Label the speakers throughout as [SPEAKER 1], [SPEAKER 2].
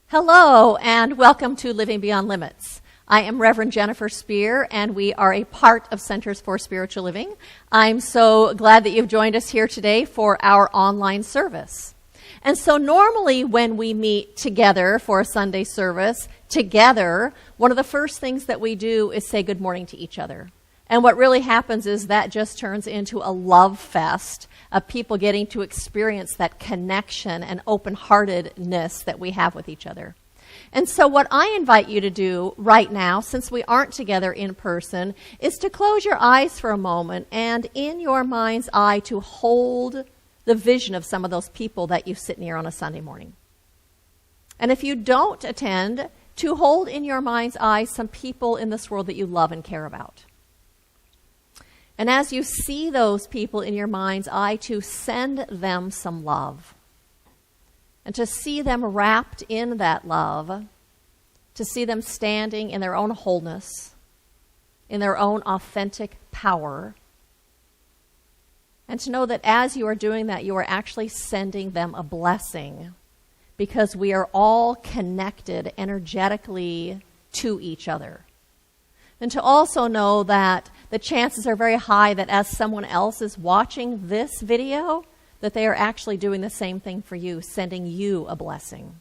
[SPEAKER 1] Hello, and welcome to Living Beyond Limits. I am Reverend Jennifer Spear, and we are a part of Centers for Spiritual Living. I'm so glad that you've joined us here today for our online service. And so normally when we meet together for a Sunday service, together, one of the first things that we do is say good morning to each other. And what really happens is that just turns into a love fest of people getting to experience that connection and open-heartedness that we have with each other. And so what I invite you to do right now, since we aren't together in person, is to close your eyes for a moment and in your mind's eye to hold the vision of some of those people that you sit near on a Sunday morning. And if you don't attend, to hold in your mind's eye some people in this world that you love and care about. And as you see those people in your mind's eye, to send them some love. And to see them wrapped in that love, to see them standing in their own wholeness, in their own authentic power. And to know that as you are doing that, you are actually sending them a blessing, because we are all connected energetically to each other. And to also know that the chances are very high that as someone else is watching this video, that they are actually doing the same thing for you, sending you a blessing.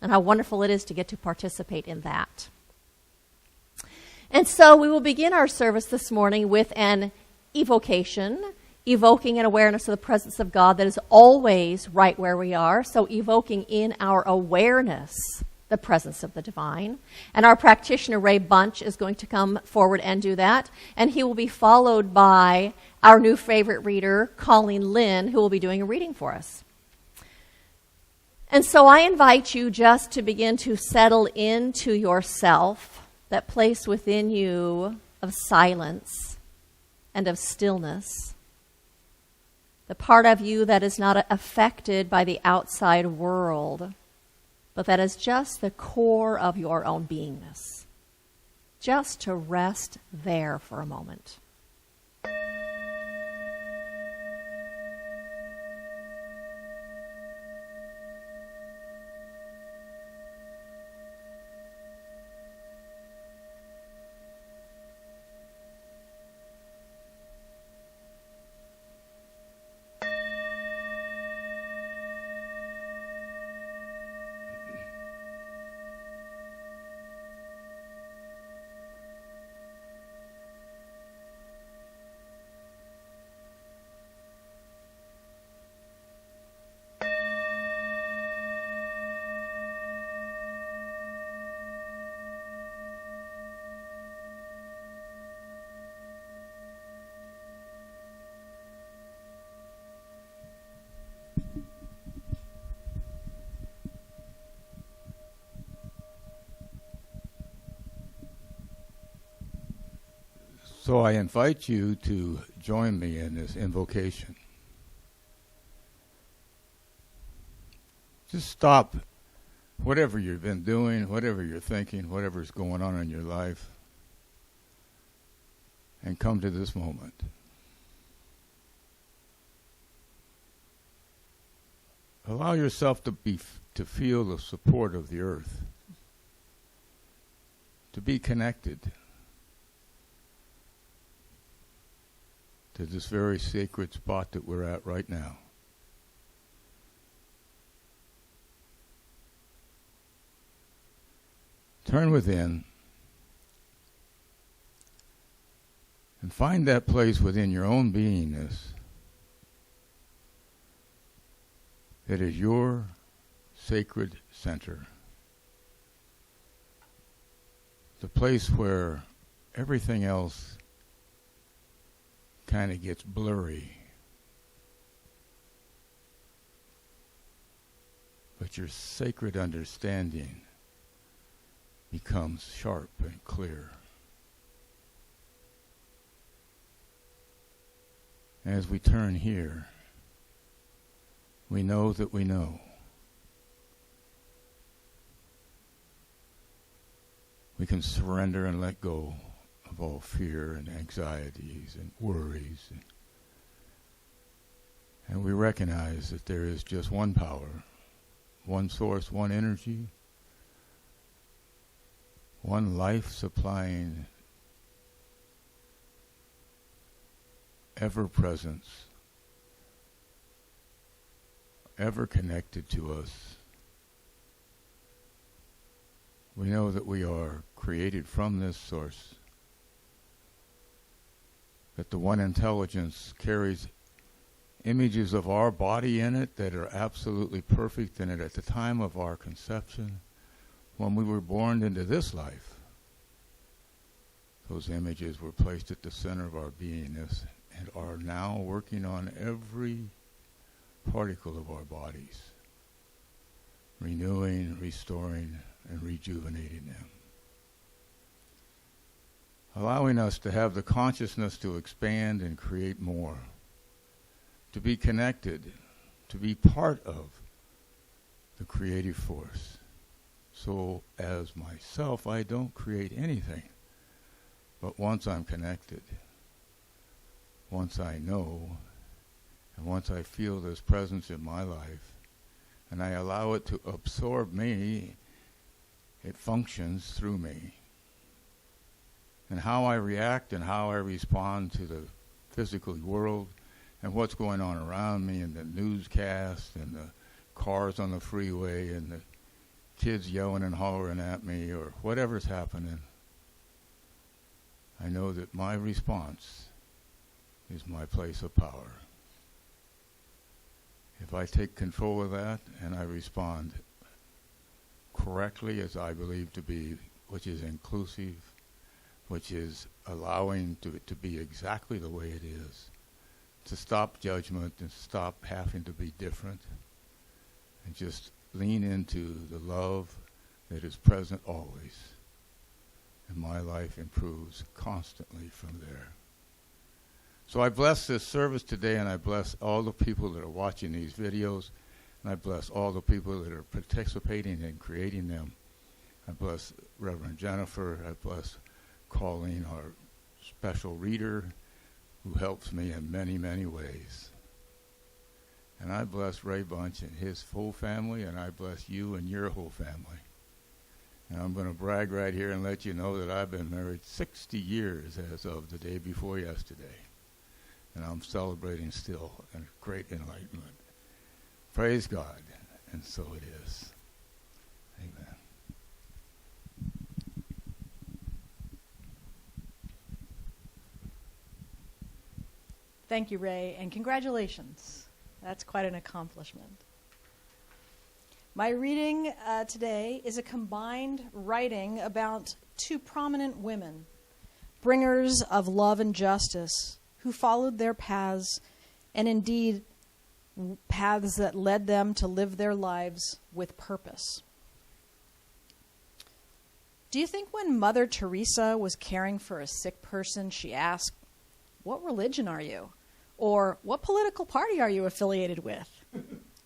[SPEAKER 1] And how wonderful it is to get to participate in that. And so we will begin our service this morning with an evocation, evoking an awareness of the presence of God that is always right where we are. So evoking in our awareness the presence of the divine. And our practitioner, Ray Bunch, is going to come forward and do that. And he will be followed by our new favorite reader, Colleen Lynn, who will be doing a reading for us. And so I invite you just to begin to settle into yourself, that place within you of silence and of stillness, the part of you that is not affected by the outside world, but that is just the core of your own beingness. Just to rest there for a moment.
[SPEAKER 2] So I invite you to join me in this invocation. Just stop whatever you've been doing, whatever you're thinking, whatever's going on in your life, and come to this moment. Allow yourself to feel the support of the earth, to be connected to this very sacred spot that we're at right now. Turn within and find that place within your own beingness that is your sacred center. The place where everything else kind of gets blurry, but your sacred understanding becomes sharp and clear. As we turn here, we know that we know. We can surrender and let go of all fear and anxieties and worries. And we recognize that there is just one power, one source, one energy, one life supplying ever-presence, ever connected to us. We know that we are created from this source, that the one intelligence carries images of our body in it that are absolutely perfect in it at the time of our conception. When we were born into this life, those images were placed at the center of our beingness and are now working on every particle of our bodies, renewing, restoring, and rejuvenating them. Allowing us to have the consciousness to expand and create more, to be connected, to be part of the creative force. So as myself, I don't create anything. But once I'm connected, once I know, and once I feel this presence in my life, and I allow it to absorb me, it functions through me. And how I react and how I respond to the physical world and what's going on around me and the newscast and the cars on the freeway and the kids yelling and hollering at me or whatever's happening, I know that my response is my place of power. If I take control of that and I respond correctly as I believe to be, which is inclusive, which is allowing it to be exactly the way it is, to stop judgment and stop having to be different, and just lean into the love that is present always. And my life improves constantly from there. So I bless this service today, and I bless all the people that are watching these videos, and I bless all the people that are participating in creating them. I bless Reverend Jennifer. I bless Colleen, our special reader, who helps me in many, many ways. And I bless Ray Bunch and his whole family, and I bless you and your whole family. And I'm going to brag right here and let you know that I've been married 60 years as of the day before yesterday. And I'm celebrating still a great enlightenment. Praise God. And so it is. Amen.
[SPEAKER 3] Thank you, Ray, and congratulations. That's quite an accomplishment. My reading today is a combined writing about two prominent women, bringers of love and justice, who followed their paths, and indeed paths that led them to live their lives with purpose. Do you think when Mother Teresa was caring for a sick person, she asked, "What religion are you?" Or, "What political party are you affiliated with?"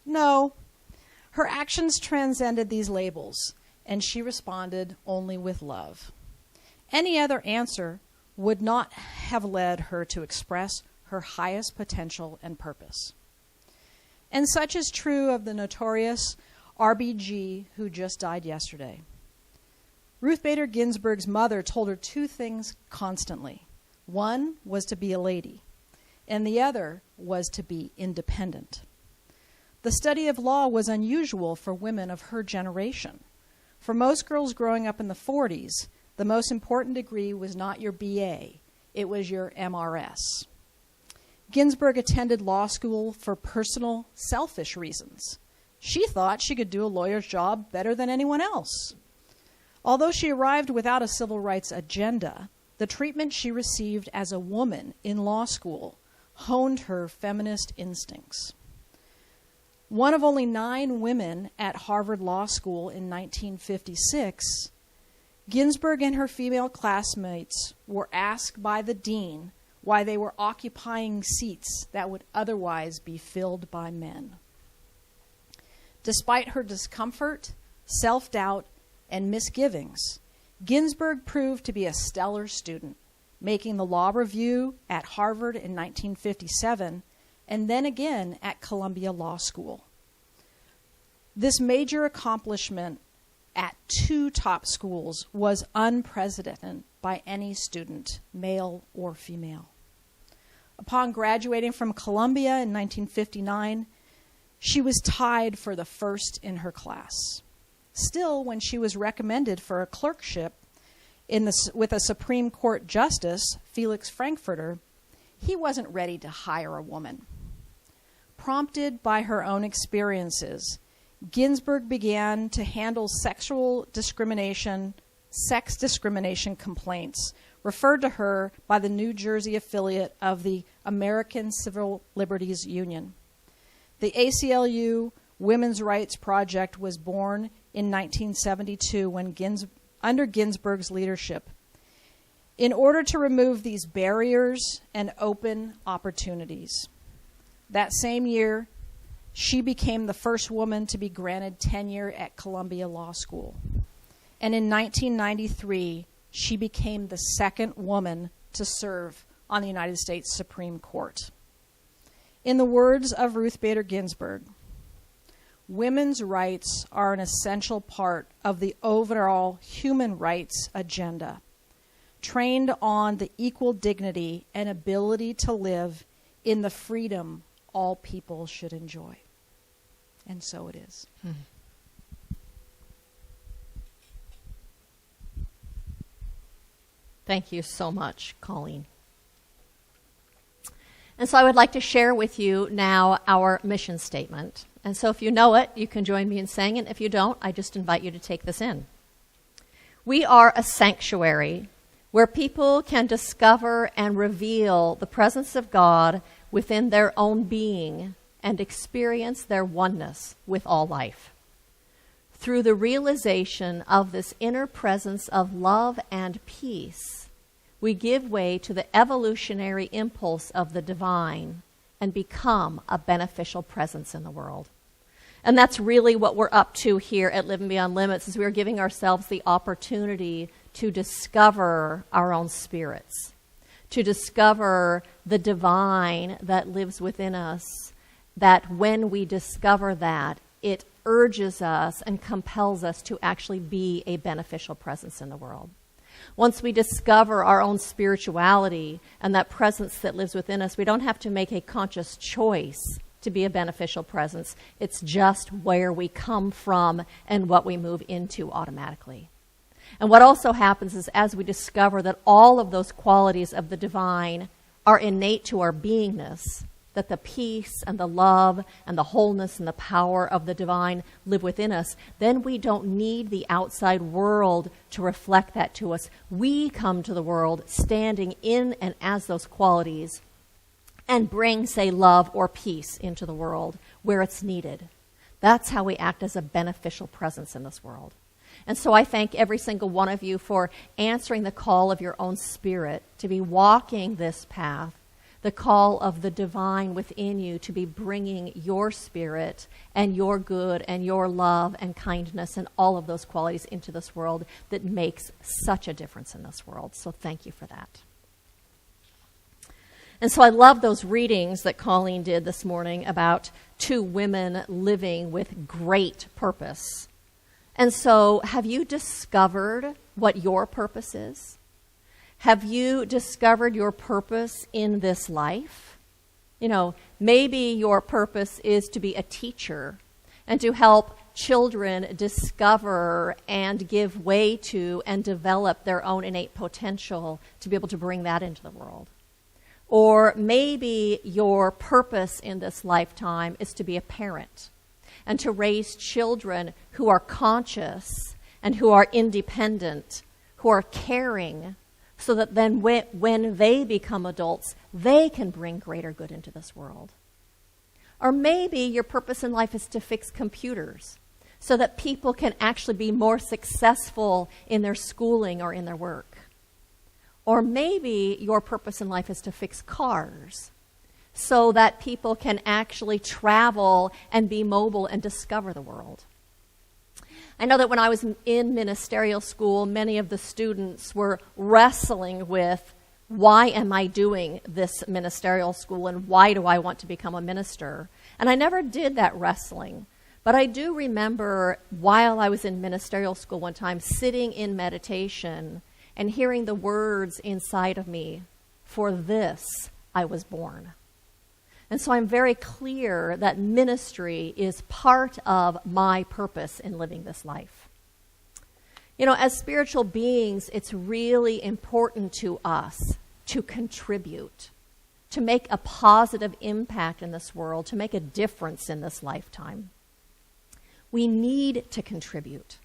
[SPEAKER 3] No. Her actions transcended these labels, and she responded only with love. Any other answer would not have led her to express her highest potential and purpose. And such is true of the notorious RBG who just died yesterday. Ruth Bader Ginsburg's mother told her two things constantly. One was to be a lady, and the other was to be independent. The study of law was unusual for women of her generation. For most girls growing up in the 40s, the most important degree was not your BA, it was your MRS. Ginsburg attended law school for personal, selfish reasons. She thought she could do a lawyer's job better than anyone else. Although she arrived without a civil rights agenda, the treatment she received as a woman in law school honed her feminist instincts. One of only 9 women at Harvard Law School in 1956, Ginsburg and her female classmates were asked by the dean why they were occupying seats that would otherwise be filled by men. Despite her discomfort, self-doubt, and misgivings, Ginsburg proved to be a stellar student, making the law review at Harvard in 1957 and then again at Columbia Law School. This major accomplishment at 2 top schools was unprecedented by any student, male or female. Upon graduating from Columbia in 1959, she was tied for the first in her class. Still, when she was recommended for a clerkship with a Supreme Court Justice, Felix Frankfurter, he wasn't ready to hire a woman. Prompted by her own experiences, Ginsburg began to handle sex discrimination complaints referred to her by the New Jersey affiliate of the American Civil Liberties Union. The ACLU Women's Rights Project was born in 1972 under Ginsburg's leadership in order to remove these barriers and open opportunities. That same year, she became the first woman to be granted tenure at Columbia Law School. And in 1993, she became the second woman to serve on the United States Supreme Court. In the words of Ruth Bader Ginsburg, women's rights are an essential part of the overall human rights agenda, trained on the equal dignity and ability to live in the freedom all people should enjoy. And so it is.
[SPEAKER 1] Thank you so much, Colleen. And so I would like to share with you now our mission statement. And so if you know it, you can join me in saying it. If you don't, I just invite you to take this in. We are a sanctuary where people can discover and reveal the presence of God within their own being and experience their oneness with all life. Through the realization of this inner presence of love and peace, we give way to the evolutionary impulse of the divine and become a beneficial presence in the world. And that's really what we're up to here at Living Beyond Limits, is we are giving ourselves the opportunity to discover our own spirits, to discover the divine that lives within us, that when we discover that, it urges us and compels us to actually be a beneficial presence in the world. Once we discover our own spirituality and that presence that lives within us, we don't have to make a conscious choice to be a beneficial presence. It's just where we come from and what we move into automatically. And what also happens is, as we discover that all of those qualities of the divine are innate to our beingness, that the peace and the love and the wholeness and the power of the divine live within us, then we don't need the outside world to reflect that to us. We come to the world standing in and as those qualities and bring, say, love or peace into the world where it's needed. That's how we act as a beneficial presence in this world. And so I thank every single one of you for answering the call of your own spirit to be walking this path, the call of the divine within you to be bringing your spirit and your good and your love and kindness and all of those qualities into this world that makes such a difference in this world. So thank you for that. And so I love those readings that Colleen did this morning about 2 women living with great purpose. And so have you discovered what your purpose is? Have you discovered your purpose in this life? You know, maybe your purpose is to be a teacher and to help children discover and give way to and develop their own innate potential to be able to bring that into the world. Or maybe your purpose in this lifetime is to be a parent and to raise children who are conscious and who are independent, who are caring, so that then when they become adults, they can bring greater good into this world. Or maybe your purpose in life is to fix computers so that people can actually be more successful in their schooling or in their work. Or maybe your purpose in life is to fix cars so that people can actually travel and be mobile and discover the world. I know that when I was in ministerial school, many of the students were wrestling with, why am I doing this ministerial school and why do I want to become a minister? And I never did that wrestling. But I do remember while I was in ministerial school one time, sitting in meditation and hearing the words inside of me, "For this I was born." And so I'm very clear that ministry is part of my purpose in living this life. You know, as spiritual beings, it's really important to us to contribute, to make a positive impact in this world, to make a difference in this lifetime. We need to contribute.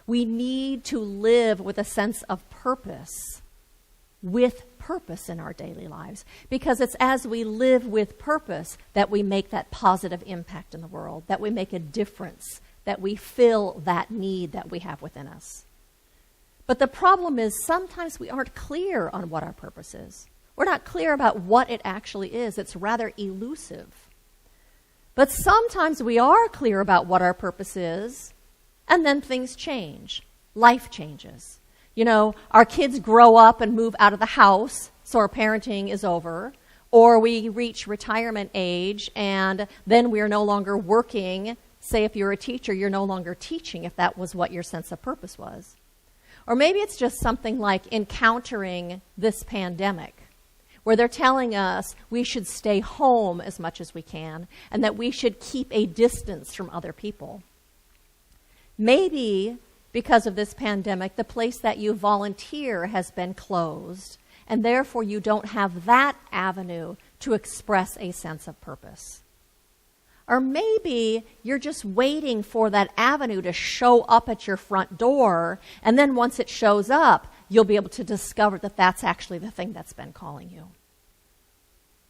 [SPEAKER 1] We need to live with a sense of purpose, with purpose in our daily lives, because it's as we live with purpose that we make that positive impact in the world, that we make a difference, that we fill that need that we have within us. But the problem is sometimes we aren't clear on what our purpose is. We're not clear about what it actually is. It's rather elusive. But sometimes we are clear about what our purpose is, and then things change. Life changes. You know, our kids grow up and move out of the house, so our parenting is over, or we reach retirement age, and then we are no longer working. Say if you're a teacher, you're no longer teaching if that was what your sense of purpose was. Or maybe it's just something like encountering this pandemic, where they're telling us we should stay home as much as we can and that we should keep a distance from other people. Maybe because of this pandemic, the place that you volunteer has been closed, and therefore you don't have that avenue to express a sense of purpose. Or maybe you're just waiting for that avenue to show up at your front door, and then once it shows up, you'll be able to discover that that's actually the thing that's been calling you.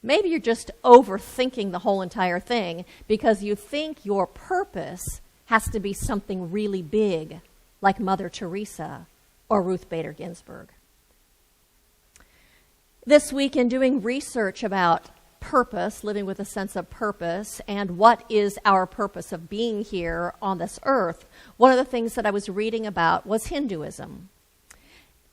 [SPEAKER 1] Maybe you're just overthinking the whole entire thing because you think your purpose has to be something really big, like Mother Teresa or Ruth Bader Ginsburg. This week, in doing research about purpose, living with a sense of purpose, and what is our purpose of being here on this earth, one of the things that I was reading about was Hinduism.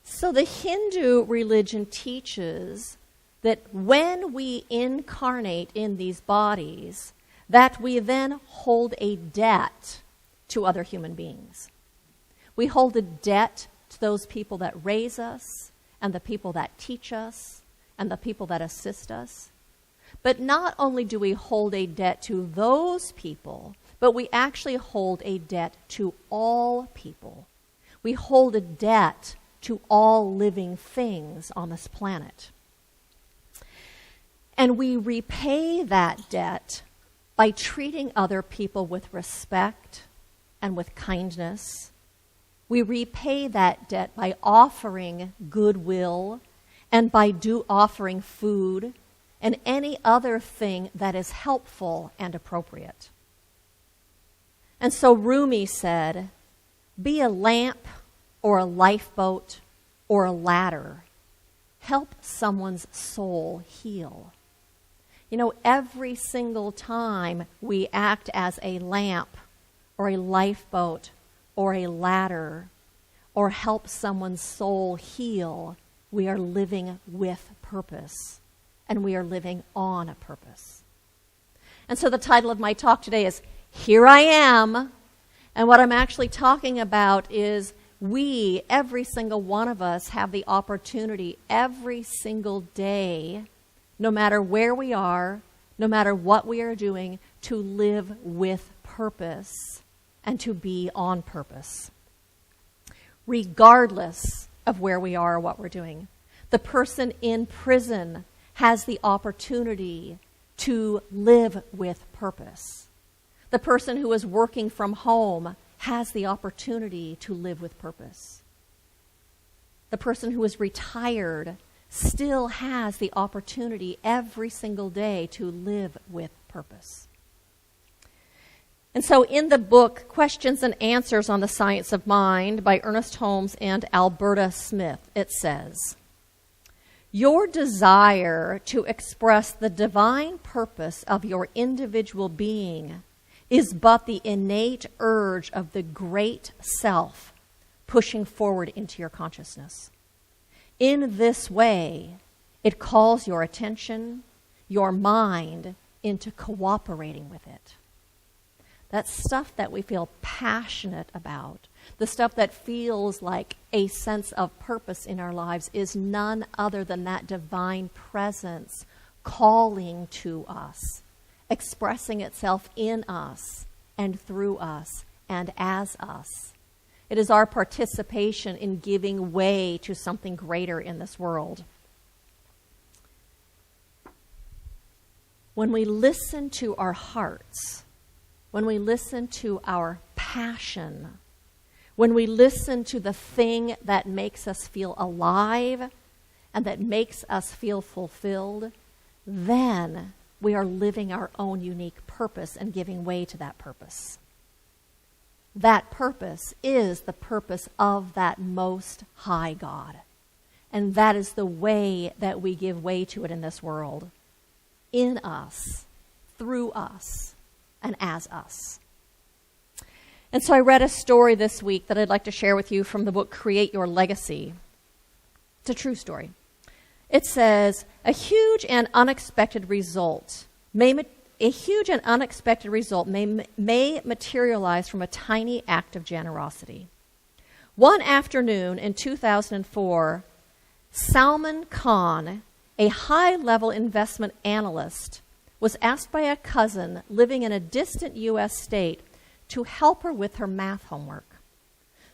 [SPEAKER 1] So the Hindu religion teaches that when we incarnate in these bodies, that we then hold a debt to other human beings. We hold a debt to those people that raise us, and the people that teach us, and the people that assist us. But not only do we hold a debt to those people, but we actually hold a debt to all people. We hold a debt to all living things on this planet. And we repay that debt by treating other people with respect and with kindness. We repay that debt by offering goodwill and by offering food and any other thing that is helpful and appropriate. And so Rumi said, be a lamp or a lifeboat or a ladder. Help someone's soul heal. You know, every single time we act as a lamp or a lifeboat or a ladder or help someone's soul heal, we are living with purpose. And we are living on a purpose. And so the title of my talk today is Here I Am. And what I'm actually talking about is we, every single one of us, have the opportunity every single day, no matter where we are, no matter what we are doing, to live with purpose and to be on purpose, regardless of where we are or what we're doing. The person in prison has the opportunity to live with purpose. The person who is working from home has the opportunity to live with purpose. The person who is retired still has the opportunity every single day to live with purpose. And so in the book, Questions and Answers on the Science of Mind by Ernest Holmes and Alberta Smith, it says, your desire to express the divine purpose of your individual being is but the innate urge of the great self pushing forward into your consciousness. In this way, it calls your attention, your mind, into cooperating with it. that stuff that we feel passionate about, the stuff that feels like a sense of purpose in our lives, is none other than that divine presence calling to us, expressing itself in us and through us and as us. It is our participation in giving way to something greater in this world. When we listen to our hearts, when we listen to our passion, when we listen to the thing that makes us feel alive and that makes us feel fulfilled, then we are living our own unique purpose and giving way to that purpose. That purpose is the purpose of that Most High God. And that is the way that we give way to it in this world. In us, through us, and as us. And so I read a story this week that I'd like to share with you from the book Create Your Legacy. It's a true story. It says, a huge and unexpected result may materialize from a tiny act of generosity. One afternoon in 2004, Salman Khan, a high-level investment analyst, was asked by a cousin living in a distant U.S. state to help her with her math homework.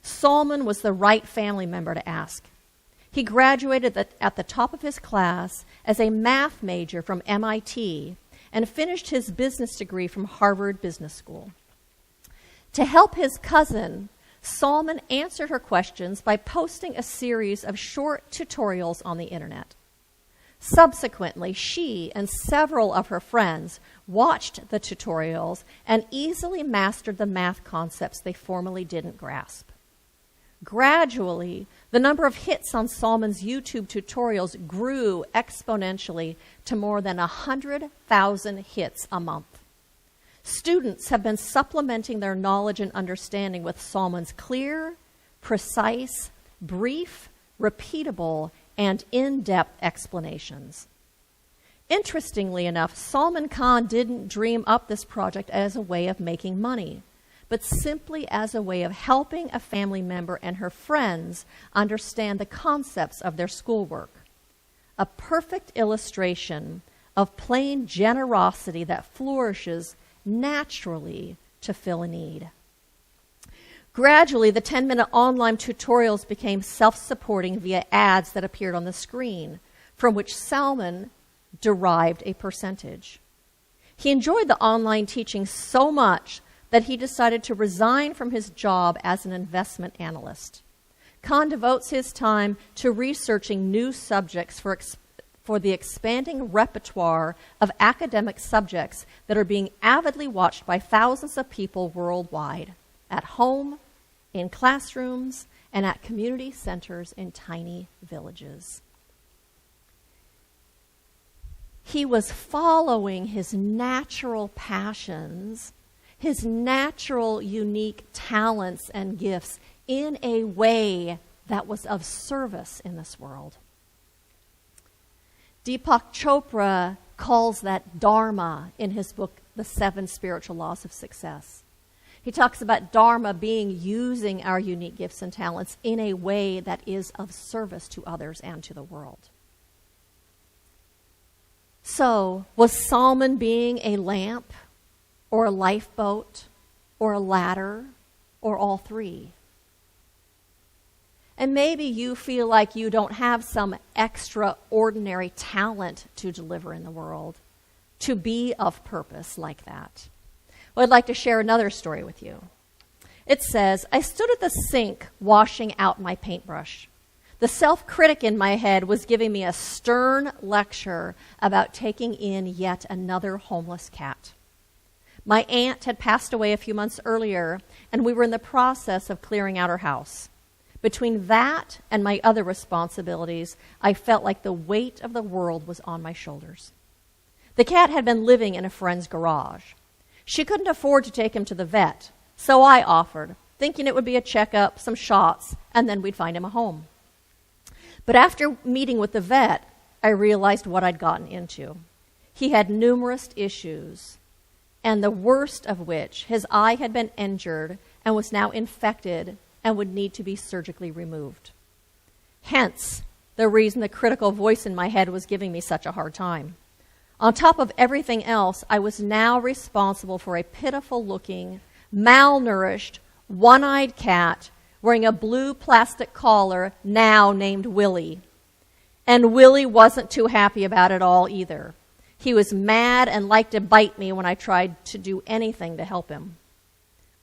[SPEAKER 1] Salman was the right family member to ask. He graduated at the top of his class as a math major from MIT and finished his business degree from Harvard Business School. To help his cousin, Salman answered her questions by posting a series of short tutorials on the internet. Subsequently, she and several of her friends watched the tutorials and easily mastered the math concepts they formerly didn't grasp. Gradually, the number of hits on Salman's YouTube tutorials grew exponentially to more than 100,000 hits a month. Students have been supplementing their knowledge and understanding with Salman's clear, precise, brief, repeatable, and in-depth explanations. Interestingly enough, Salman Khan didn't dream up this project as a way of making money, but simply as a way of helping a family member and her friends understand the concepts of their schoolwork. A perfect illustration of plain generosity that flourishes naturally to fill a need. Gradually, the 10-minute online tutorials became self-supporting via ads that appeared on the screen, from which Salman derived a percentage. He enjoyed the online teaching so much that he decided to resign from his job as an investment analyst. Khan devotes his time to researching new subjects for the expanding repertoire of academic subjects that are being avidly watched by thousands of people worldwide, at home, in classrooms, and at community centers in tiny villages. He was following his natural passions, his natural unique talents and gifts in a way that was of service in this world. Deepak Chopra calls that dharma in his book, The 7 Spiritual Laws of Success. He talks about dharma being using our unique gifts and talents in a way that is of service to others and to the world. So, was Salman being a lamp, or a lifeboat, or a ladder, or all three? And maybe you feel like you don't have some extraordinary talent to deliver in the world, to be of purpose like that. Well, I'd like to share another story with you. It says, I stood at the sink washing out my paintbrush. The self-critic in my head was giving me a stern lecture about taking in yet another homeless cat. My aunt had passed away a few months earlier, and we were in the process of clearing out her house. Between that and my other responsibilities, I felt like the weight of the world was on my shoulders. The cat had been living in a friend's garage. She couldn't afford to take him to the vet, so I offered, thinking it would be a checkup, some shots, and then we'd find him a home. But after meeting with the vet, I realized what I'd gotten into. He had numerous issues, and the worst of which, his eye had been injured and was now infected and would need to be surgically removed. Hence, the reason the critical voice in my head was giving me such a hard time. On top of everything else, I was now responsible for a pitiful-looking, malnourished, one-eyed cat wearing a blue plastic collar now named Willie. And Willie wasn't too happy about it all either. He was mad and liked to bite me when I tried to do anything to help him.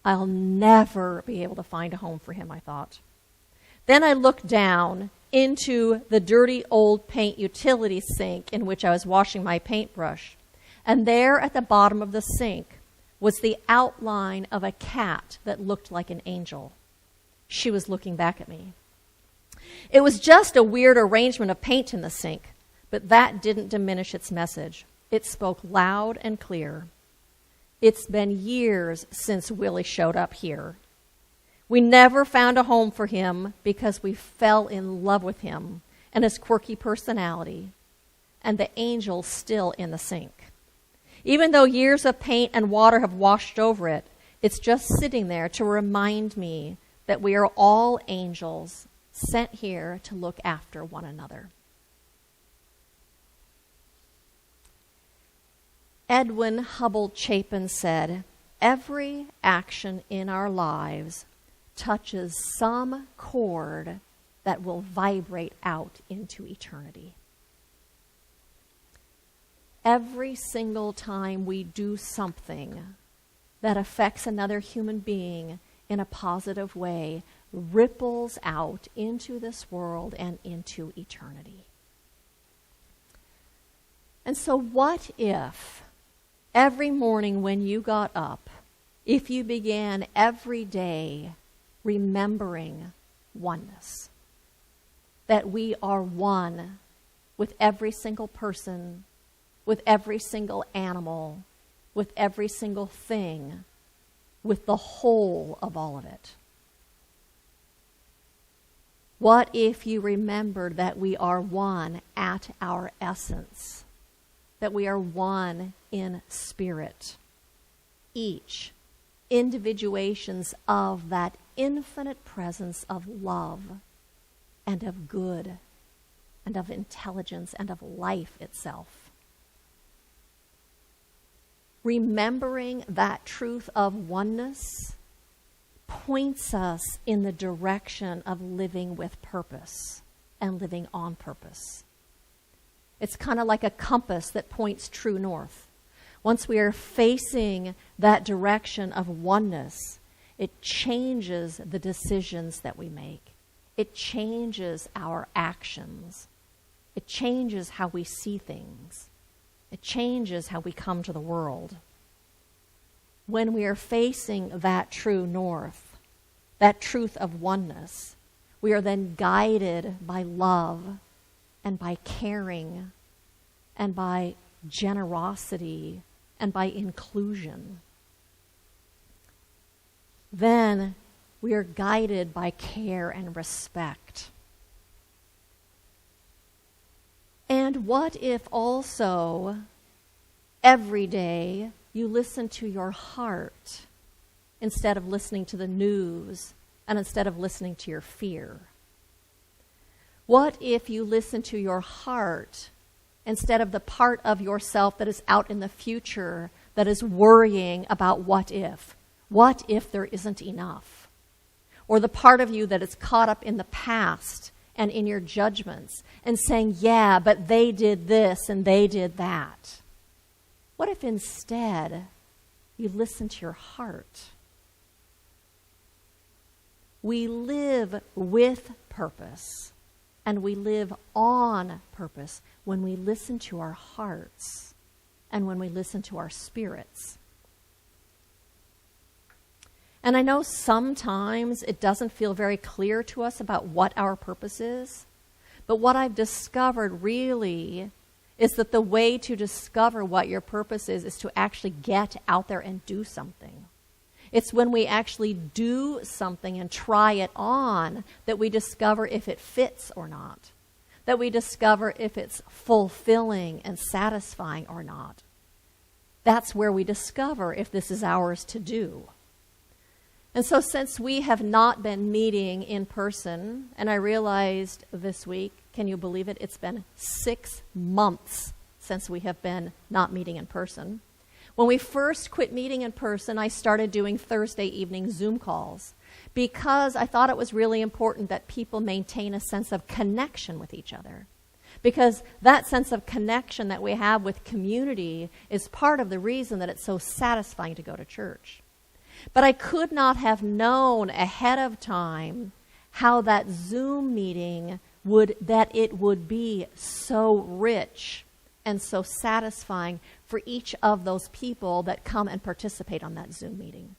[SPEAKER 1] I'll never be able to find a home for him, I thought. Then I looked down into the dirty old paint utility sink in which I was washing my paintbrush, and there at the bottom of the sink was the outline of a cat that looked like an angel. She was looking back at me. It was just a weird arrangement of paint in the sink, but that didn't diminish its message. It spoke loud and clear. It's been years since Willie showed up here. We never found a home for him because we fell in love with him and his quirky personality, and the angel's still in the sink. Even though years of paint and water have washed over it, it's just sitting there to remind me that we are all angels sent here to look after one another. Edwin Hubble Chapin said, "Every action in our lives touches some chord that will vibrate out into eternity." Every single time we do something that affects another human being in a positive way ripples out into this world and into eternity. And so what if every morning when you got up, if you began every day remembering oneness, that we are one with every single person, with every single animal, with every single thing, with the whole of all of it? What if you remembered that we are one at our essence, that we are one in spirit, each individuations of that infinite presence of love and of good and of intelligence and of life itself? Remembering that truth of oneness points us in the direction of living with purpose and living on purpose. It's kind of like a compass that points true north. Once we are facing that direction of oneness, it changes the decisions that we make. It changes our actions. It changes how we see things. It changes how we come to the world. When we are facing that true north, that truth of oneness, we are then guided by love and by caring and by generosity and by inclusion. Then we are guided by care and respect. And what if also every day you listen to your heart instead of listening to the news and instead of listening to your fear? What if you listen to your heart instead of the part of yourself that is out in the future that is worrying about what if? What if there isn't enough? Or the part of you that is caught up in the past and in your judgments and saying, yeah, but they did this and they did that. What if instead you listen to your heart? We live with purpose and we live on purpose when we listen to our hearts and when we listen to our spirits. And I know sometimes it doesn't feel very clear to us about what our purpose is, but what I've discovered really is that the way to discover what your purpose is to actually get out there and do something. It's when we actually do something and try it on that we discover if it fits or not, that we discover if it's fulfilling and satisfying or not. That's where we discover if this is ours to do. And so since we have not been meeting in person, and I realized this week, can you believe it? It's been 6 months since we have been not meeting in person. When we first quit meeting in person, I started doing Thursday evening Zoom calls because I thought it was really important that people maintain a sense of connection with each other. Because that sense of connection that we have with community is part of the reason that it's so satisfying to go to church. But I could not have known ahead of time how that Zoom meeting that it would be so rich and so satisfying for each of those people that come and participate on that Zoom meeting.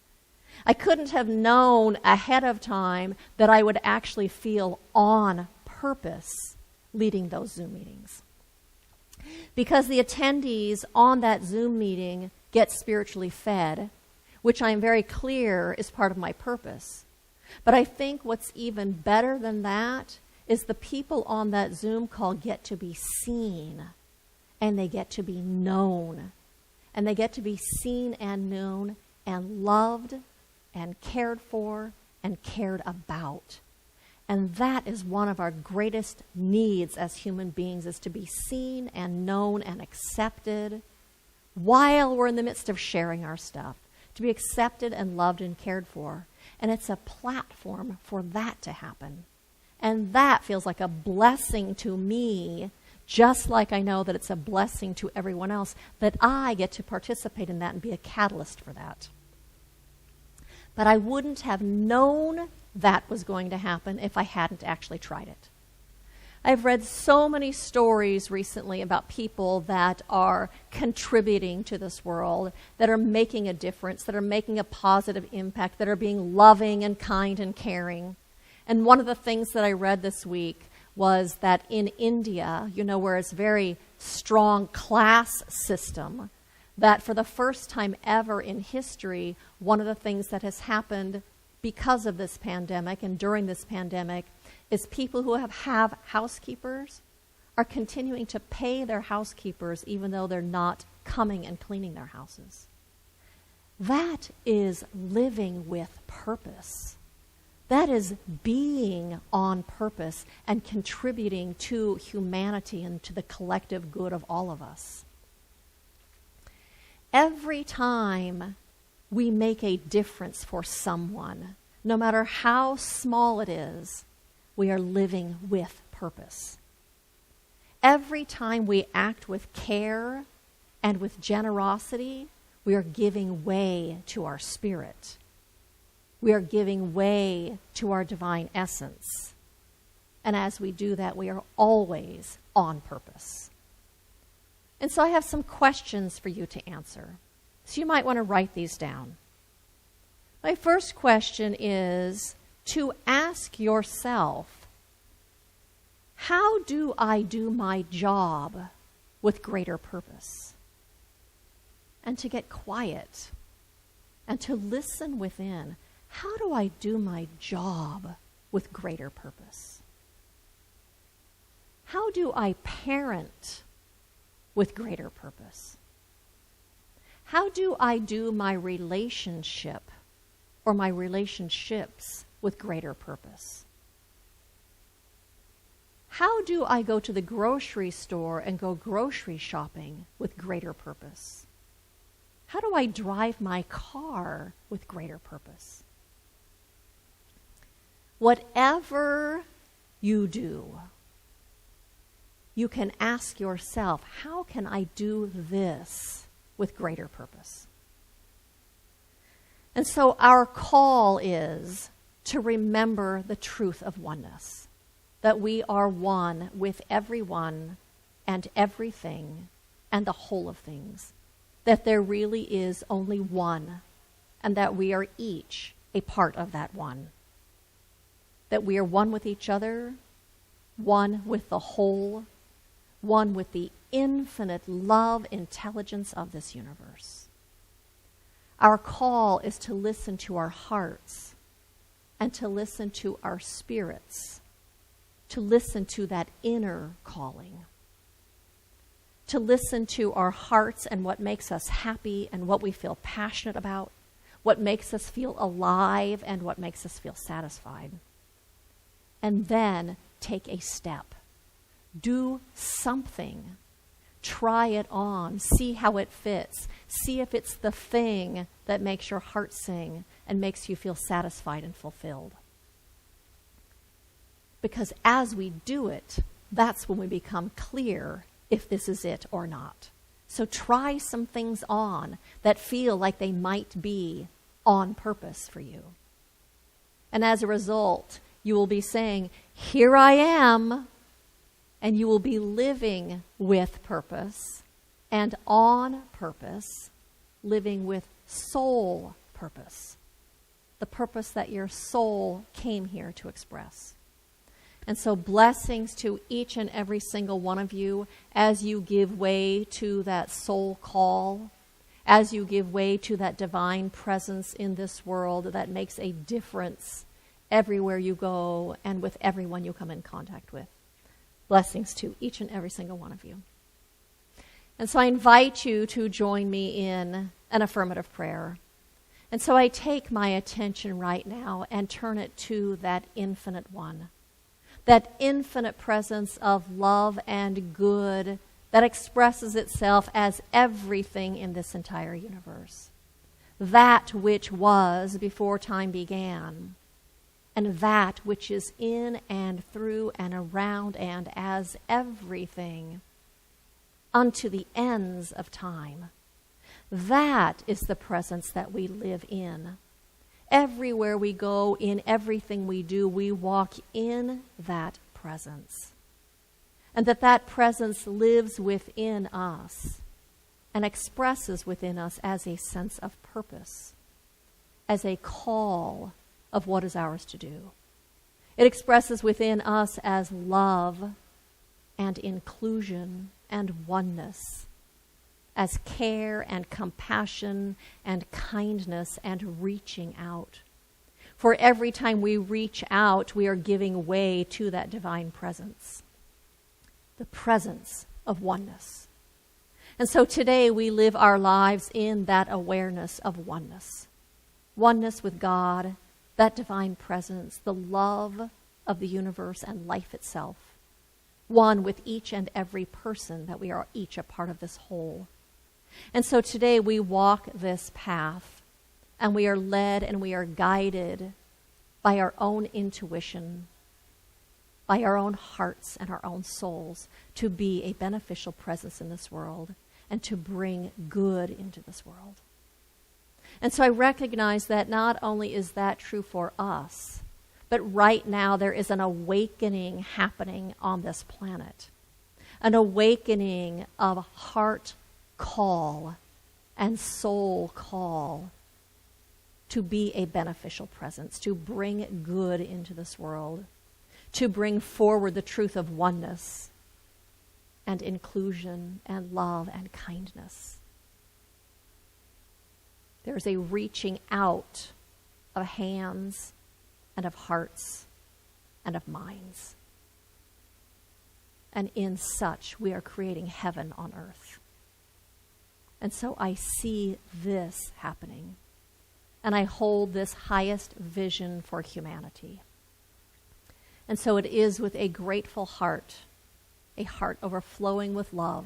[SPEAKER 1] I couldn't have known ahead of time that I would actually feel on purpose leading those Zoom meetings. Because the attendees on that Zoom meeting get spiritually fed, which I am very clear is part of my purpose. But I think what's even better than that is the people on that Zoom call get to be seen, and they get to be known. And they get to be seen and known and loved and cared for and cared about. And that is one of our greatest needs as human beings, is to be seen and known and accepted while we're in the midst of sharing our stuff, to be accepted and loved and cared for. And it's a platform for that to happen. And that feels like a blessing to me, just like I know that it's a blessing to everyone else, that I get to participate in that and be a catalyst for that. But I wouldn't have known that was going to happen if I hadn't actually tried it. I've read so many stories recently about people that are contributing to this world, that are making a difference, that are making a positive impact, that are being loving and kind and caring. And one of the things that I read this week was that in India, where it's a very strong class system, that for the first time ever in history, one of the things that has happened because of this pandemic and during this pandemic is people who have housekeepers are continuing to pay their housekeepers even though they're not coming and cleaning their houses. That is living with purpose. That is being on purpose and contributing to humanity and to the collective good of all of us. Every time we make a difference for someone, no matter how small it is, we are living with purpose. Every time we act with care and with generosity, we are giving way to our spirit. We are giving way to our divine essence. And as we do that, we are always on purpose. And so I have some questions for you to answer. So you might want to write these down. My first question is to ask yourself, how do I do my job with greater purpose? And to get quiet and to listen within. How do I do my job with greater purpose? How do I parent with greater purpose? How do I do my relationship or my relationships with greater purpose? How do I go to the grocery store and go grocery shopping with greater purpose? How do I drive my car with greater purpose? Whatever you do, you can ask yourself, how can I do this with greater purpose? And so our call is to remember the truth of oneness, that we are one with everyone and everything and the whole of things, that there really is only one, and that we are each a part of that one, that we are one with each other, one with the whole, one with the infinite love intelligence of this universe. Our call is to listen to our hearts and to listen to our spirits, to listen to that inner calling, to listen to our hearts and what makes us happy and what we feel passionate about, what makes us feel alive and what makes us feel satisfied. And then take a step. Do something. Try it on. See how it fits. See if it's the thing that makes your heart sing and makes you feel satisfied and fulfilled. Because as we do it, that's when we become clear if this is it or not. So try some things on that feel like they might be on purpose for you. And as a result, you will be saying, here I am. And you will be living with purpose and on purpose, living with soul purpose, the purpose that your soul came here to express. And so blessings to each and every single one of you as you give way to that soul call, as you give way to that divine presence in this world that makes a difference everywhere you go and with everyone you come in contact with. Blessings to each and every single one of you. And so I invite you to join me in an affirmative prayer. And so I take my attention right now and turn it to that infinite one, that infinite presence of love and good that expresses itself as everything in this entire universe, that which was before time began, and that which is in and through and around and as everything unto the ends of time. That is the presence that we live in. Everywhere we go, in everything we do, we walk in that presence. And that presence lives within us and expresses within us as a sense of purpose, as a call of what is ours to do. It expresses within us as love and inclusion and oneness, as care and compassion and kindness and reaching out. For every time we reach out, we are giving way to that divine presence, the presence of oneness. And so today we live our lives in that awareness of oneness. Oneness with God, that divine presence, the love of the universe and life itself. One with each and every person, that we are each a part of this whole. And so today we walk this path, and we are led and we are guided by our own intuition, by our own hearts and our own souls, to be a beneficial presence in this world and to bring good into this world. And so I recognize that not only is that true for us, but right now there is an awakening happening on this planet. An awakening of heart call and soul call to be a beneficial presence, to bring good into this world, to bring forward the truth of oneness and inclusion and love and kindness. There's a reaching out of hands and of hearts and of minds. And in such, we are creating heaven on earth. And so I see this happening. And I hold this highest vision for humanity. And so it is with a grateful heart, a heart overflowing with love,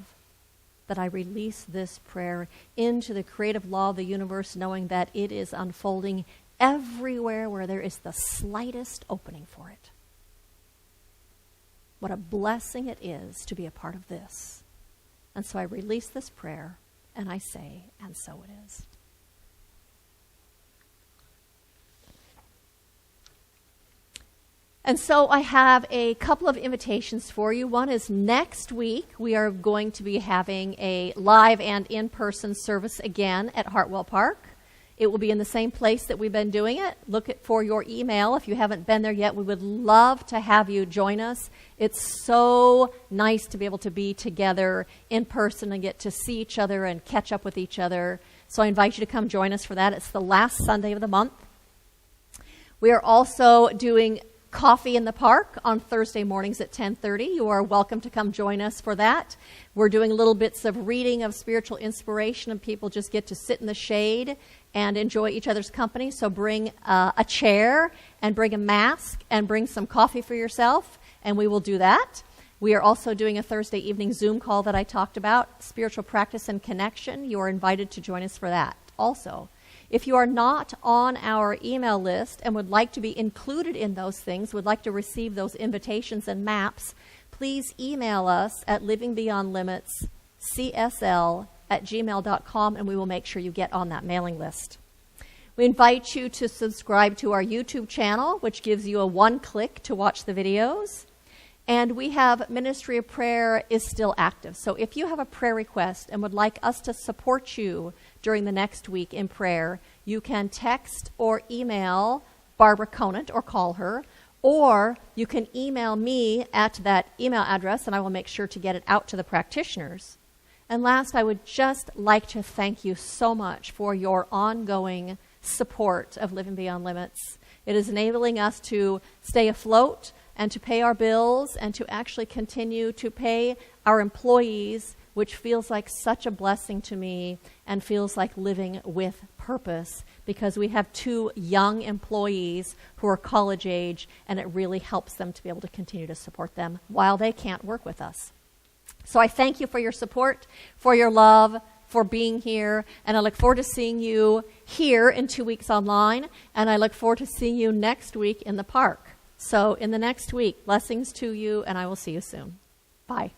[SPEAKER 1] that I release this prayer into the creative law of the universe, knowing that it is unfolding everywhere where there is the slightest opening for it. What a blessing it is to be a part of this. And so I release this prayer, and I say, and so it is. And so I have a couple of invitations for you. One is next week we are going to be having a live and in-person service again at Hartwell Park. It will be in the same place that we've been doing it. Look for your email if you haven't been there yet. We would love to have you join us. It's so nice to be able to be together in person and get to see each other and catch up with each other. So I invite you to come join us for that. It's the last Sunday of the month. We are also doing Coffee in the Park on Thursday mornings at 10:30. You are welcome to come join us for that. We're doing little bits of reading of spiritual inspiration, and people just get to sit in the shade and enjoy each other's company. So bring a chair and bring a mask and bring some coffee for yourself, and we will do that. We are also doing a Thursday evening Zoom call that I talked about, Spiritual Practice and Connection. You are invited to join us for that also. If you are not on our email list and would like to be included in those things, would like to receive those invitations and maps, please email us at livingbeyondlimitscsl@gmail.com, and we will make sure you get on that mailing list. We invite you to subscribe to our YouTube channel, which gives you a one-click to watch the videos. And we have Ministry of Prayer is still active. So if you have a prayer request and would like us to support you during the next week in prayer, you can text or email Barbara Conant or call her, or you can email me at that email address, and I will make sure to get it out to the practitioners. And last, I would just like to thank you so much for your ongoing support of Living Beyond Limits. It is enabling us to stay afloat and to pay our bills and to actually continue to pay our employees, which feels like such a blessing to me and feels like living with purpose, because we have 2 young employees who are college age, and it really helps them to be able to continue to support them while they can't work with us. So I thank you for your support, for your love, for being here, and I look forward to seeing you here in 2 weeks online, and I look forward to seeing you next week in the park. So in the next week, blessings to you, and I will see you soon. Bye.